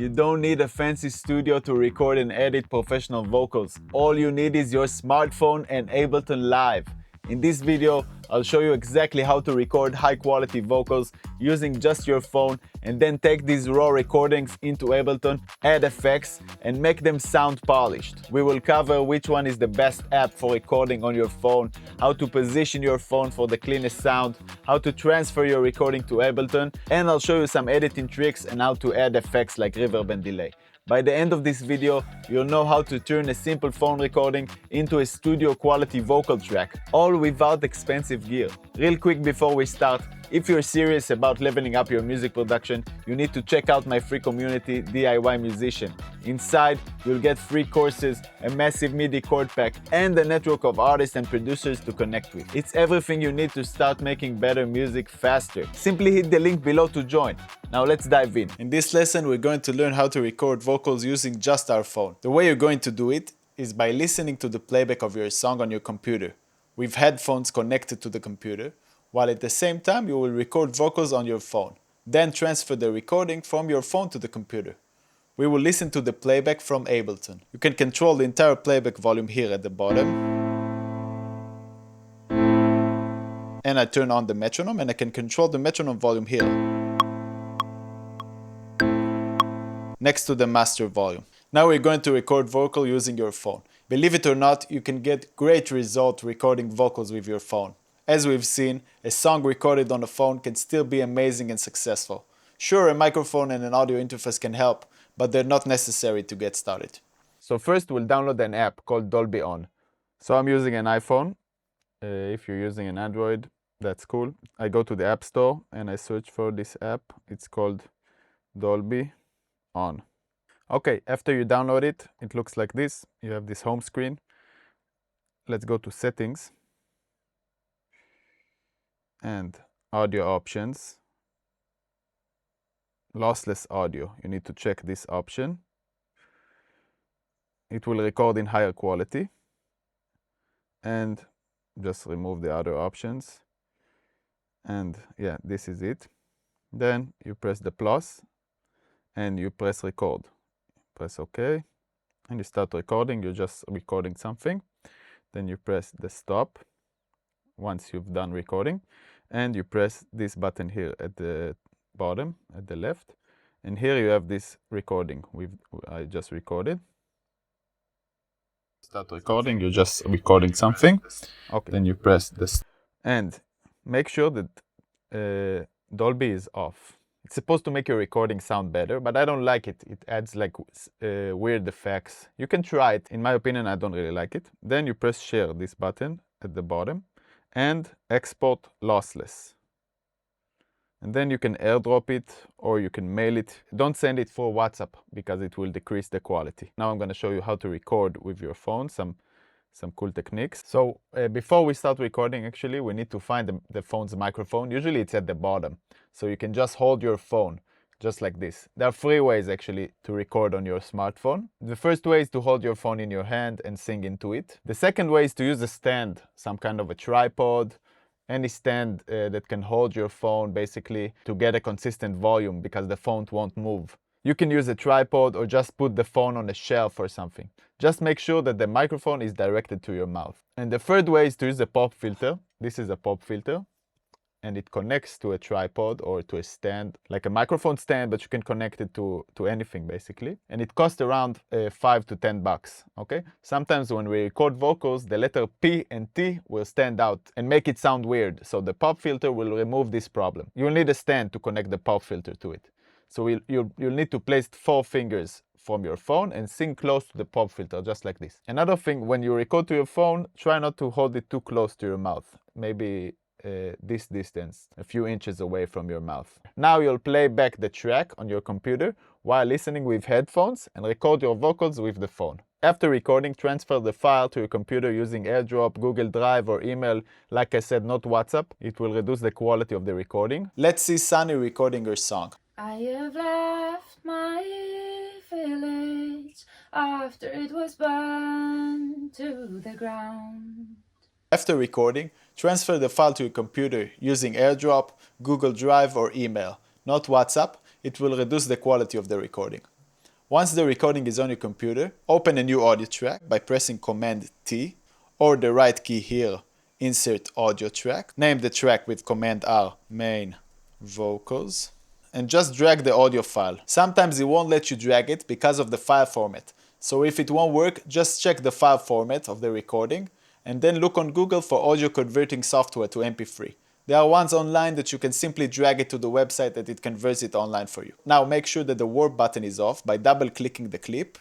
You don't need a fancy studio to record and edit professional vocals. All you need is your smartphone and Ableton Live. In this video, I'll show you exactly how to record high-quality vocals using just your phone and then take these raw recordings into Ableton, add effects, and make them sound polished. We will cover which one is the best app for recording on your phone, how to position your phone for the cleanest sound, how to transfer your recording to Ableton, and I'll show you some editing tricks and how to add effects like reverb and delay. By the end of this video, you'll know how to turn a simple phone recording into a studio quality vocal track, all without expensive gear. Real quick before we start, if you're serious about leveling up your music production, you need to check out my free community, DIY Musician. Inside, you'll get free courses, a massive MIDI chord pack, and a network of artists and producers to connect with. It's everything you need to start making better music faster. Simply hit the link below to join. Now let's dive in. In this lesson, we're going to learn how to record vocals using just our phone. The way you're going to do it is by listening to the playback of your song on your computer, with headphones connected to the computer, while at the same time you will record vocals on your phone. Then transfer the recording from your phone to the computer. We will listen to the playback from Ableton. You can control the entire playback volume here at the bottom. And I turn on the metronome and I can control the metronome volume here, next to the master volume. Now we're going to record vocal using your phone. Believe it or not, you can get great results recording vocals with your phone. As we've seen, a song recorded on a phone can still be amazing and successful. Sure, a microphone and an audio interface can help, but they're not necessary to get started. So first we'll download an app called Dolby On. So I'm using an iPhone. If you're using an Android, that's cool. I go to the App Store and I search for this app. It's called Dolby On. Okay, after you download it, it looks like this. You have this home screen. Let's go to Settings and Audio Options. Lossless audio. You need to check this option. It will record in higher quality. And just remove the other options. And yeah, this is it. Then you press the plus and you press record. Press OK, and you start recording. You're just recording something. Then you press the stop once you've done recording, and you press this button here at the bottom, at the left, and here you have this recording I just recorded. Start recording. You're just recording something. Okay. Then you press this, and make sure that Dolby is off. It's supposed to make your recording sound better, but I don't like it. It adds like weird effects. You can try it. In my opinion, I don't really like it. Then you press share, this button at the bottom, and export lossless. And then you can airdrop it or you can mail it. Don't send it for WhatsApp because it will decrease the quality. Now I'm going to show you how to record with your phone, some cool techniques. So before we start recording, actually, we need to find the phone's microphone. Usually it's at the bottom. So you can just hold your phone, just like this. There are 3 ways, actually, to record on your smartphone. The first way is to hold your phone in your hand and sing into it. The second way is to use a stand, some kind of a tripod, any stand that can hold your phone, basically, to get a consistent volume because the phone won't move. You can use a tripod or just put the phone on a shelf or something. Just make sure that the microphone is directed to your mouth. And the third way is to use a pop filter. This is a pop filter, and it connects to a tripod or to a stand, like a microphone stand, but you can connect it to anything, basically. And it costs around $5 to $10, okay? Sometimes when we record vocals, the letter P and T will stand out and make it sound weird. So the pop filter will remove this problem. You'll need a stand to connect the pop filter to it. So you'll need to place 4 fingers from your phone and sing close to the pop filter, just like this. Another thing, when you record to your phone, try not to hold it too close to your mouth. Maybe this distance, a few inches away from your mouth. Now you'll play back the track on your computer while listening with headphones and record your vocals with the phone. After recording, transfer the file to your computer using AirDrop, Google Drive, or email. Like I said, not WhatsApp. It will reduce the quality of the recording. Let's see Sunny recording her song. I have left my village after it was burned to the ground. After recording, transfer the file to your computer using AirDrop, Google Drive, or email, not WhatsApp. It will reduce the quality of the recording. Once the recording is on your computer, open a new audio track by pressing Command T or the right key here, insert audio track. Name the track with Command R, main vocals, and just drag the audio file. Sometimes it won't let you drag it because of the file format. So if it won't work, just check the file format of the recording and then look on Google for audio converting software to MP3. There are ones online that you can simply drag it to the website that it converts it online for you. Now make sure that the warp button is off by double clicking the clip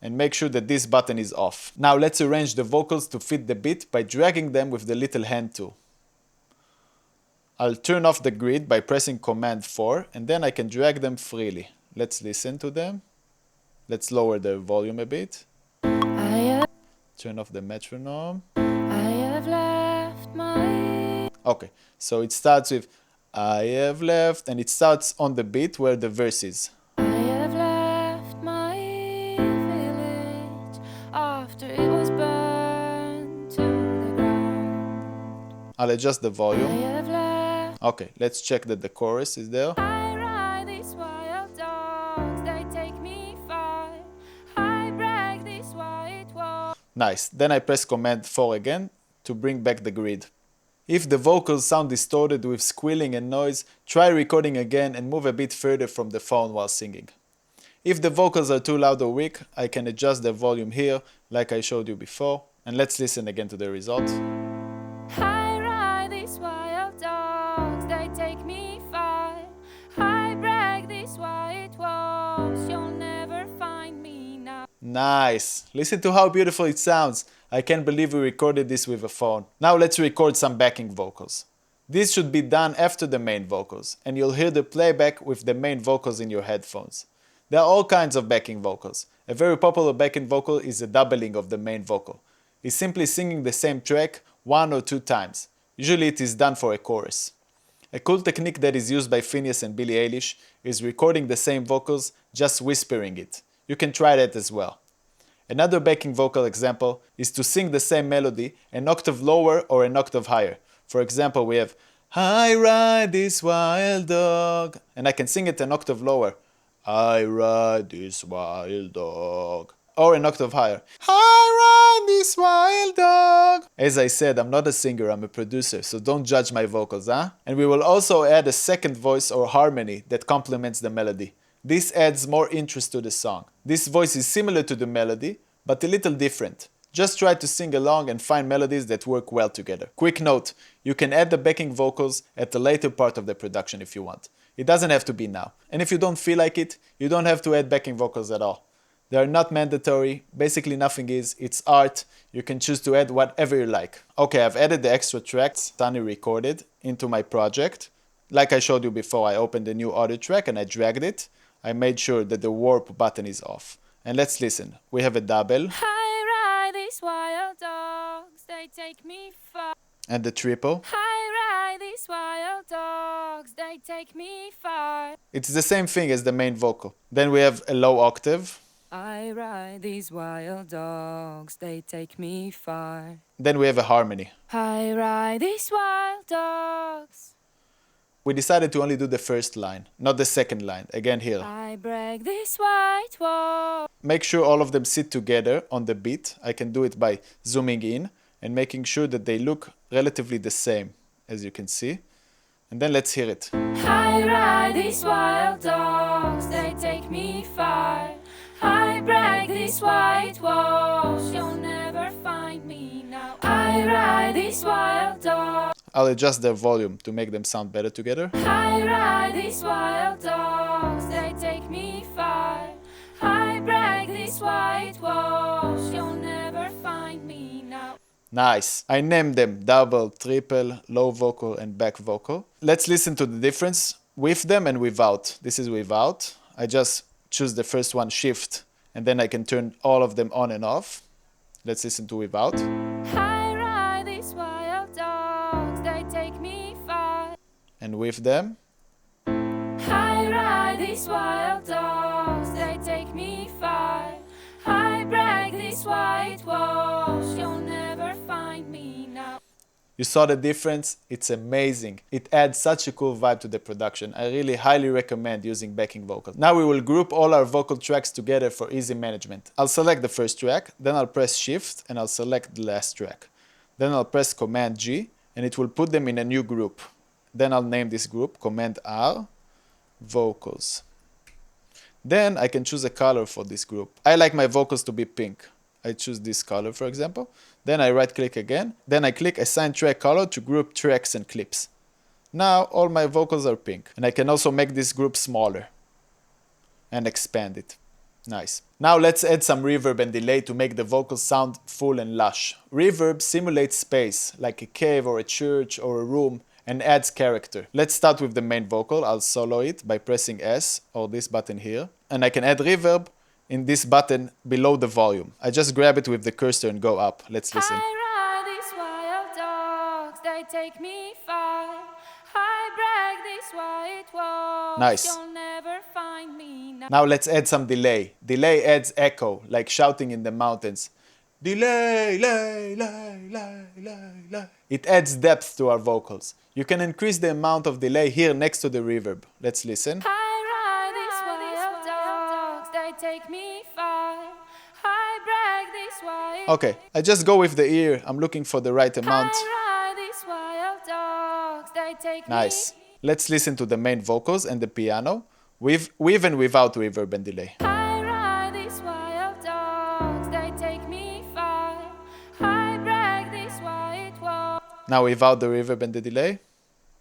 and make sure that this button is off. Now let's arrange the vocals to fit the beat by dragging them with the little hand tool. I'll turn off the grid by pressing Command 4 and then I can drag them freely. Let's listen to them. Let's lower the volume a bit. Turn off the metronome. Okay, so it starts with I have left and it starts on the beat where the verse is. I have left my village after it was burned to the ground. I'll adjust the volume. I have left. Okay, let's check that the chorus is there. I ride these wild dogs, they take me far. I brag these white walls. Nice. Then I press Command 4 again to bring back the grid. If the vocals sound distorted with squealing and noise, try recording again and move a bit further from the phone while singing. If the vocals are too loud or weak, I can adjust the volume here, like I showed you before. And let's listen again to the result. I ride these wild dogs, they take me far. I brag these white walls, you'll never find me now. Nice! Listen to how beautiful it sounds. I can't believe we recorded this with a phone. Now let's record some backing vocals. This should be done after the main vocals, and you'll hear the playback with the main vocals in your headphones. There are all kinds of backing vocals. A very popular backing vocal is a doubling of the main vocal. It's simply singing the same track 1 or 2 times. Usually it is done for a chorus. A cool technique that is used by Phineas and Billie Eilish is recording the same vocals, just whispering it. You can try that as well. Another backing vocal example is to sing the same melody an octave lower or an octave higher. For example, we have I ride this wild dog, and I can sing it an octave lower. I ride this wild dog. Or an octave higher. I ride this wild dog. As I said, I'm not a singer, I'm a producer, so don't judge my vocals, huh? And we will also add a second voice or harmony that complements the melody. This adds more interest to the song. This voice is similar to the melody, but a little different. Just try to sing along and find melodies that work well together. Quick note, you can add the backing vocals at the later part of the production if you want. It doesn't have to be now. And if you don't feel like it, you don't have to add backing vocals at all. They are not mandatory, basically nothing is, it's art, you can choose to add whatever you like. Okay, I've added the extra tracks Sunny recorded into my project. Like I showed you before, I opened a new audio track and I dragged it. I made sure that the warp button is off. And let's listen. We have a double. I ride these wild dogs, they take me far. And the triple. I ride these wild dogs, they take me far. It's the same thing as the main vocal. Then we have a low octave. I ride these wild dogs, they take me far. Then we have a harmony. I ride these wild dogs. We decided to only do the first line, not the second line, again here. I brag this white wall. Make sure all of them sit together on the beat. I can do it by zooming in and making sure that they look relatively the same, as you can see. And then let's hear it. I ride these wild dogs, they take me far. I brag these white walls, you'll never find me now. I ride these wild dogs. I'll adjust their volume to make them sound better together. I ride these wild dogs, they take me far. I brag these white walls, you'll never find me now. Nice. I named them double, triple, low vocal and back vocal. Let's listen to the difference with them and without. This is without. I just choose the first one, shift, and then I can turn all of them on and off. Let's listen to without. I ride these wild dogs, they take me far. And with them. I ride these wild dogs, they take me far. I brag these white walls, you'll never find me now. You saw the difference? It's amazing. It adds such a cool vibe to the production. I really highly recommend using backing vocals. Now we will group all our vocal tracks together for easy management. I'll select the first track, then I'll press Shift and I'll select the last track. Then I'll press Command G and it will put them in a new group. Then I'll name this group Command R, Vocals. Then I can choose a color for this group. I like my vocals to be pink. I choose this color, for example. Then I right click again. Then I click Assign Track Color to group tracks and clips. Now all my vocals are pink. And I can also make this group smaller and expand it. Nice. Now let's add some reverb and delay to make the vocals sound full and lush. Reverb simulates space, like a cave or a church or a room, and adds character. Let's start with the main vocal. I'll solo it by pressing S or this button here. And I can add reverb in this button below the volume. I just grab it with the cursor and go up. Let's listen. I ride these wild dogs, they take me far. I brag these white walls, Nice. you'll never find me now. Now let's add some delay. Delay adds echo, like shouting in the mountains. Delay, lay, lay, lay, lay, lay. It adds depth to our vocals. You can increase the amount of delay here next to the reverb. Let's listen. I ride these wild dogs, they take me far. I brag these white. Okay, I just go with the ear. I'm looking for the right amount. I ride these wild dogs, they take Nice. me. Let's listen to the main vocals and the piano, with and without reverb and delay. I ride these wild dogs, they take me far. I brag these white walls. Now without the reverb and the delay.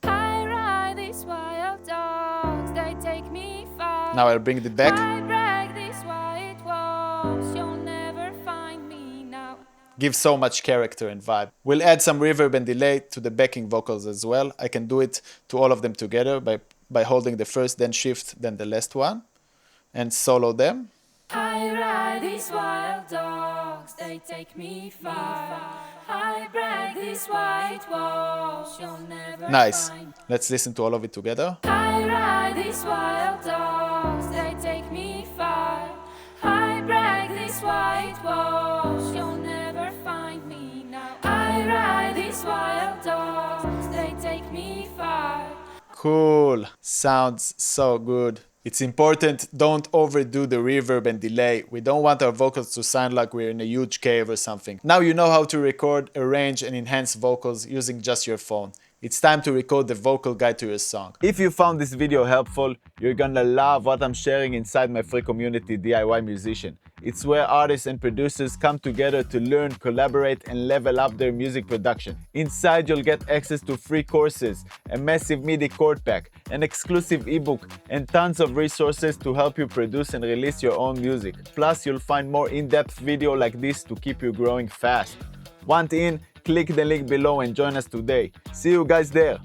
I ride these wild dogs, they take me far. Now I'll bring it back. I brag these white walls, you'll never find me now. Gives so much character and vibe. We'll add some reverb and delay to the backing vocals as well. I can do it to all of them together by holding the first, then shift, then the last one, and solo them. I ride these wild dogs, they take me far. I brag these white walls, you'll never Nice. find. Let's listen to all of it together. I ride these wild dogs, they take me far. I brag these white walls, you'll never find me now. I ride these wild dogs, they take me far. Cool. Sounds so good. It's important, don't overdo the reverb and delay. We don't want our vocals to sound like we're in a huge cave or something. Now you know how to record, arrange and enhance vocals using just your phone. It's time to record the vocal guide to your song. If you found this video helpful, you're gonna love what I'm sharing inside my free community DIY Musician. It's where artists and producers come together to learn, collaborate and level up their music production. Inside you'll get access to free courses, a massive MIDI chord pack, an exclusive ebook and tons of resources to help you produce and release your own music. Plus you'll find more in-depth video like this to keep you growing fast. Want in? Click the link below and join us today. See you guys there!